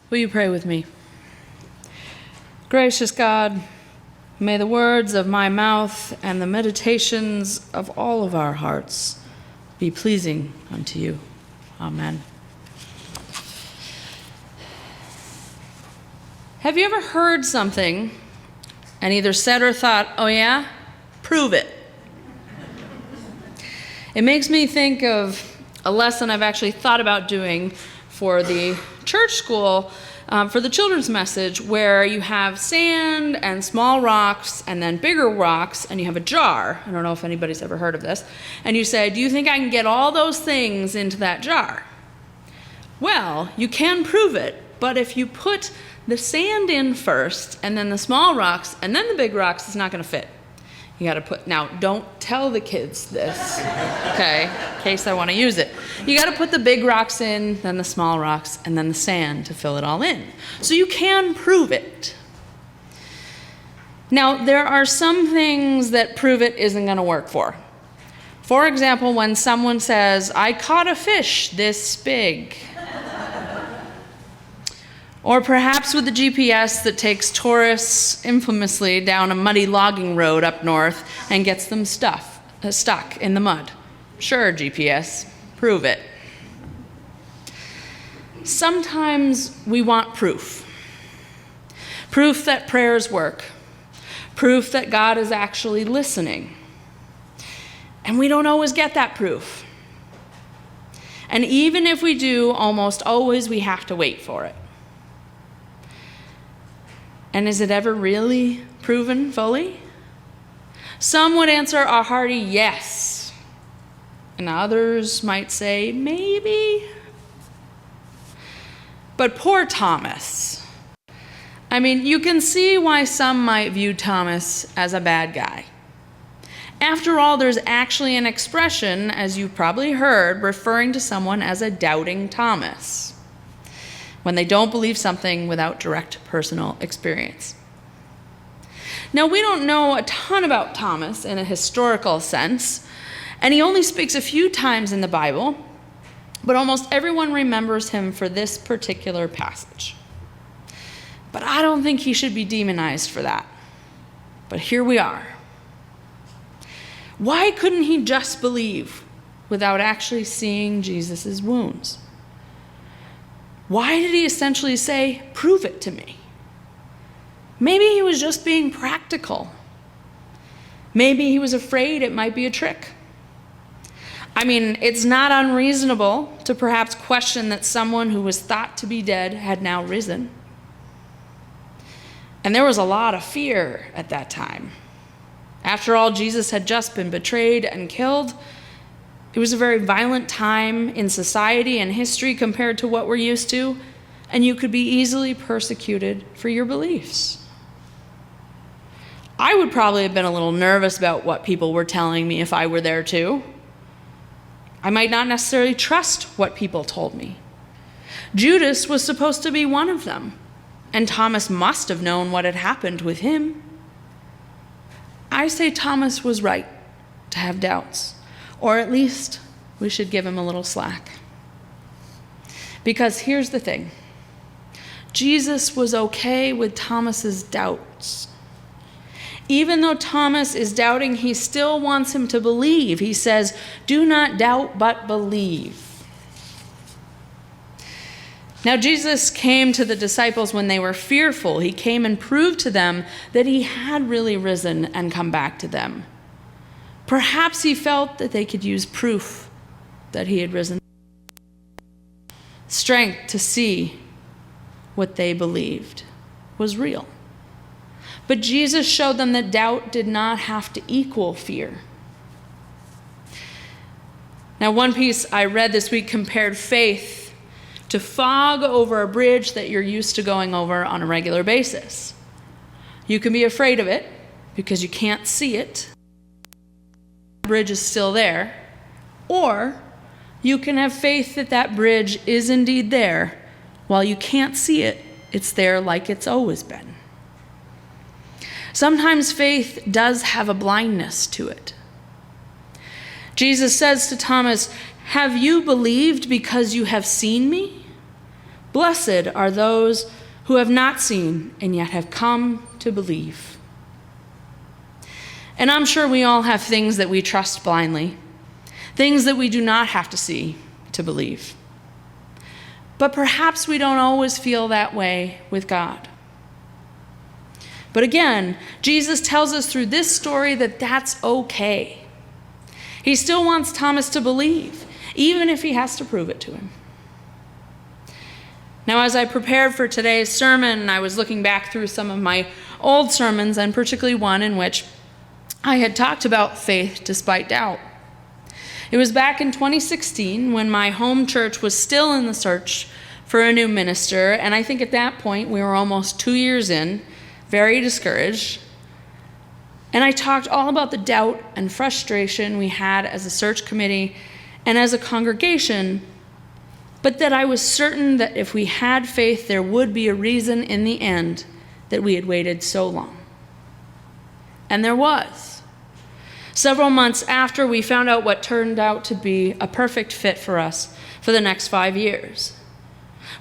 Will you pray with me? Gracious God, may the words of my mouth and the meditations of all of our hearts be pleasing unto you. Amen. Have you ever heard something and either said or thought, oh yeah, prove it? It makes me think of a lesson I've actually thought about doing for the church school, for the children's message, where you have sand and small rocks and then bigger rocks, and you have a jar. I don't know if anybody's ever heard of this. And you say, do you think I can get all those things into that jar? Well, you can prove it, but if you put the sand in first and then the small rocks and then the big rocks, it's not going to fit. You got to put, now don't tell the kids this, okay, in case I want to use it. You got to put the big rocks in, then the small rocks, and then the sand to fill it all in. So you can prove it. Now, there are some things that prove it isn't going to work for. For example, when someone says, I caught a fish this big. Or perhaps with the GPS that takes tourists infamously down a muddy logging road up north and gets them stuck in the mud. Sure, GPS, prove it. Sometimes we want proof. Proof that prayers work. Proof that God is actually listening. And we don't always get that proof. And even if we do, almost always we have to wait for it. And is it ever really proven fully? Some would answer a hearty yes, and others might say maybe. But poor Thomas. I mean, you can see why some might view Thomas as a bad guy. After all, there's actually an expression, as you've probably heard, referring to someone as a doubting Thomas, when they don't believe something without direct personal experience. Now, we don't know a ton about Thomas in a historical sense, and he only speaks a few times in the Bible, but almost everyone remembers him for this particular passage. But I don't think he should be demonized for that. But here we are. Why couldn't he just believe without actually seeing Jesus' wounds? Why did he essentially say, prove it to me? Maybe he was just being practical. Maybe he was afraid it might be a trick. I mean, it's not unreasonable to perhaps question that someone who was thought to be dead had now risen. And there was a lot of fear at that time. After all, Jesus had just been betrayed and killed. It was a very violent time in society and history compared to what we're used to, and you could be easily persecuted for your beliefs. I would probably have been a little nervous about what people were telling me if I were there too. I might not necessarily trust what people told me. Judas was supposed to be one of them, and Thomas must have known what had happened with him. I say Thomas was right to have doubts. Or at least we should give him a little slack. Because here's the thing. Jesus was okay with Thomas's doubts. Even though Thomas is doubting, he still wants him to believe. He says, do not doubt, but believe. Now, Jesus came to the disciples when they were fearful. He came and proved to them that he had really risen and come back to them. Perhaps he felt that they could use proof that he had risen. Strength to see what they believed was real. But Jesus showed them that doubt did not have to equal fear. Now, one piece I read this week compared faith to fog over a bridge that you're used to going over on a regular basis. You can be afraid of it because you can't see it. The bridge is still there. Or you can have faith that that bridge is indeed there. While you can't see it, it's there like it's always been. Sometimes faith does have a blindness to it. Jesus says to Thomas, have you believed because you have seen me? Blessed are those who have not seen and yet have come to believe. And I'm sure we all have things that we trust blindly, things that we do not have to see to believe. But perhaps we don't always feel that way with God. But again, Jesus tells us through this story that that's okay. He still wants Thomas to believe, even if he has to prove it to him. Now, as I prepared for today's sermon, I was looking back through some of my old sermons, and particularly one in which I had talked about faith despite doubt. It was back in 2016 when my home church was still in the search for a new minister, and I think at that point we were almost 2 years in, very discouraged. And I talked all about the doubt and frustration we had as a search committee and as a congregation, but that I was certain that if we had faith, there would be a reason in the end that we had waited so long. And there was. Several months after, we found out what turned out to be a perfect fit for us for the next 5 years.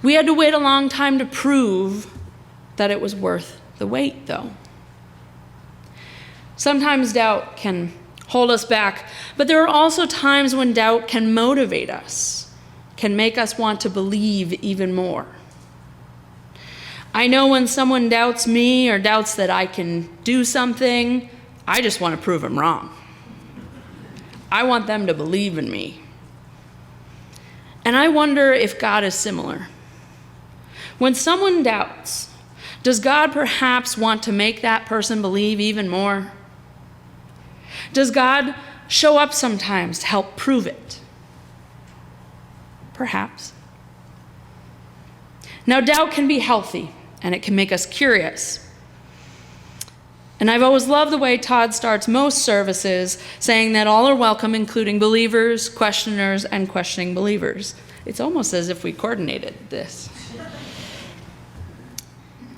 We had to wait a long time to prove that it was worth the wait, though. Sometimes doubt can hold us back, but there are also times when doubt can motivate us, can make us want to believe even more. I know when someone doubts me or doubts that I can do something, I just want to prove them wrong. I want them to believe in me. And I wonder if God is similar. When someone doubts, does God perhaps want to make that person believe even more? Does God show up sometimes to help prove it? Perhaps. Now, doubt can be healthy, and it can make us curious. And I've always loved the way Todd starts most services, saying that all are welcome, including believers, questioners, and questioning believers. It's almost as if we coordinated this.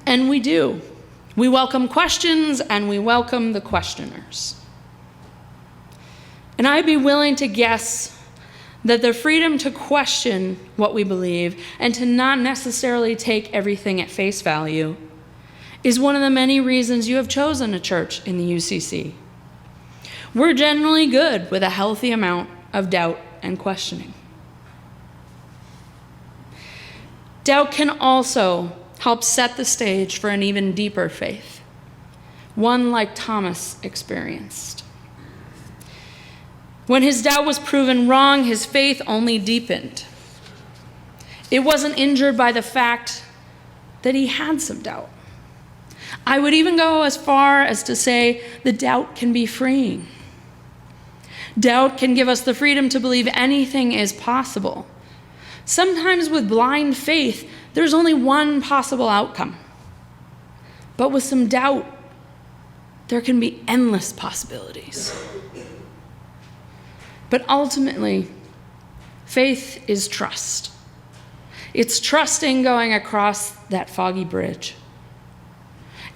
And we do. We welcome questions, and we welcome the questioners. And I'd be willing to guess that the freedom to question what we believe and to not necessarily take everything at face value is one of the many reasons you have chosen a church in the UCC. We're generally good with a healthy amount of doubt and questioning. Doubt can also help set the stage for an even deeper faith, one like Thomas experienced. When his doubt was proven wrong, his faith only deepened. It wasn't injured by the fact that he had some doubt. I would even go as far as to say the doubt can be freeing. Doubt can give us the freedom to believe anything is possible. Sometimes with blind faith, there's only one possible outcome. But with some doubt, there can be endless possibilities. But ultimately, faith is trust. It's trusting going across that foggy bridge.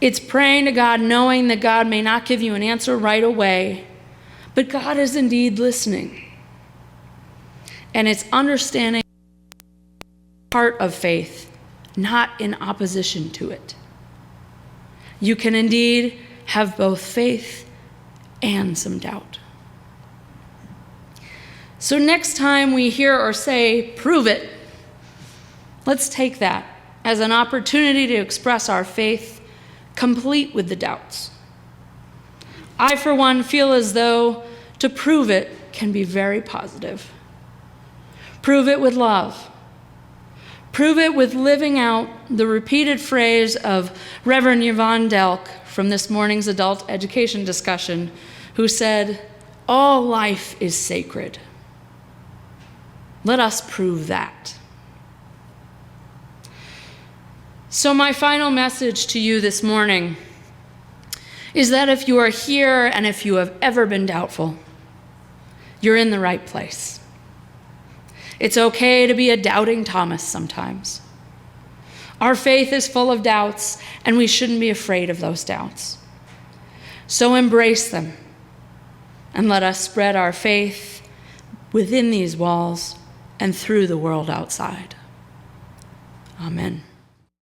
It's praying to God, knowing that God may not give you an answer right away, but God is indeed listening. And it's understanding part of faith, not in opposition to it. You can indeed have both faith and some doubt. So next time we hear or say, prove it, let's take that as an opportunity to express our faith complete with the doubts. I, for one, feel as though to prove it can be very positive. Prove it with love. Prove it with living out the repeated phrase of Reverend Yvonne Delk from this morning's adult education discussion, who said, "All life is sacred." Let us prove that. So my final message to you this morning is that if you are here and if you have ever been doubtful, you're in the right place. It's okay to be a doubting Thomas sometimes. Our faith is full of doubts, and we shouldn't be afraid of those doubts. So embrace them, and let us spread our faith within these walls and through the world outside. Amen.